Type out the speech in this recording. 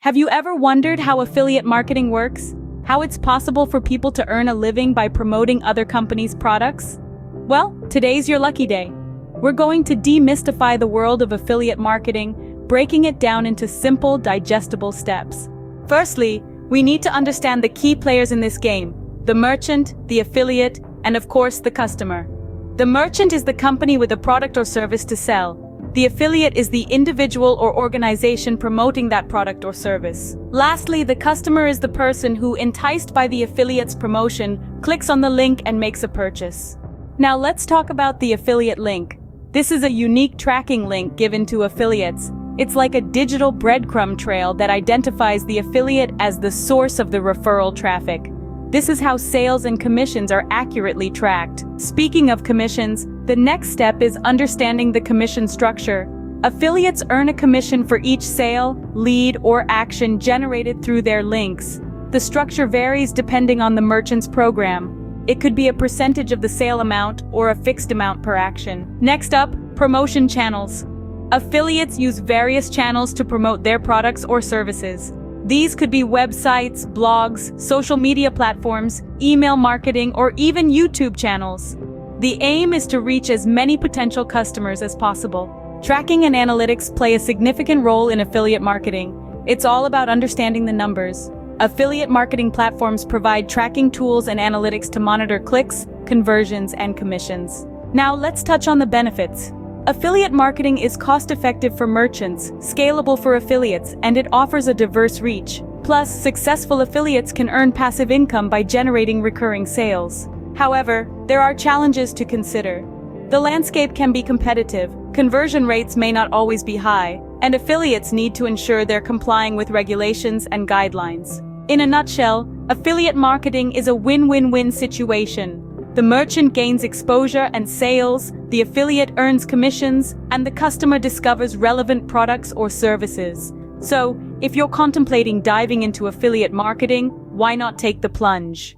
Have you ever wondered how affiliate marketing works? How it's possible for people to earn a living by promoting other companies' products? Well, today's your lucky day. We're going to demystify the world of affiliate marketing, breaking it down into simple, digestible steps. Firstly, we need to understand the key players in this game: the merchant, the affiliate, and of course, the customer. The merchant is the company with a product or service to sell. The affiliate is the individual or organization promoting that product or service. Lastly, the customer is the person who, enticed by the affiliate's promotion, clicks on the link and makes a purchase. Now let's talk about the affiliate link. This is a unique tracking link given to affiliates. It's like a digital breadcrumb trail that identifies the affiliate as the source of the referral traffic. This is how sales and commissions are accurately tracked. Speaking of commissions, the next step is understanding the commission structure. Affiliates earn a commission for each sale, lead, or action generated through their links. The structure varies depending on the merchant's program. It could be a percentage of the sale amount or a fixed amount per action. Next up, promotion channels. Affiliates use various channels to promote their products or services. These could be websites, blogs, social media platforms, email marketing, or even YouTube channels. The aim is to reach as many potential customers as possible. Tracking and analytics play a significant role in affiliate marketing. It's all about understanding the numbers. Affiliate marketing platforms provide tracking tools and analytics to monitor clicks, conversions, and commissions. Now let's touch on the benefits. Affiliate marketing is cost-effective for merchants, scalable for affiliates, and it offers a diverse reach. Plus, successful affiliates can earn passive income by generating recurring sales. However, there are challenges to consider. The landscape can be competitive, conversion rates may not always be high, and affiliates need to ensure they're complying with regulations and guidelines. In a nutshell, affiliate marketing is a win-win-win situation. The merchant gains exposure and sales, the affiliate earns commissions, and the customer discovers relevant products or services. So, if you're contemplating diving into affiliate marketing, why not take the plunge?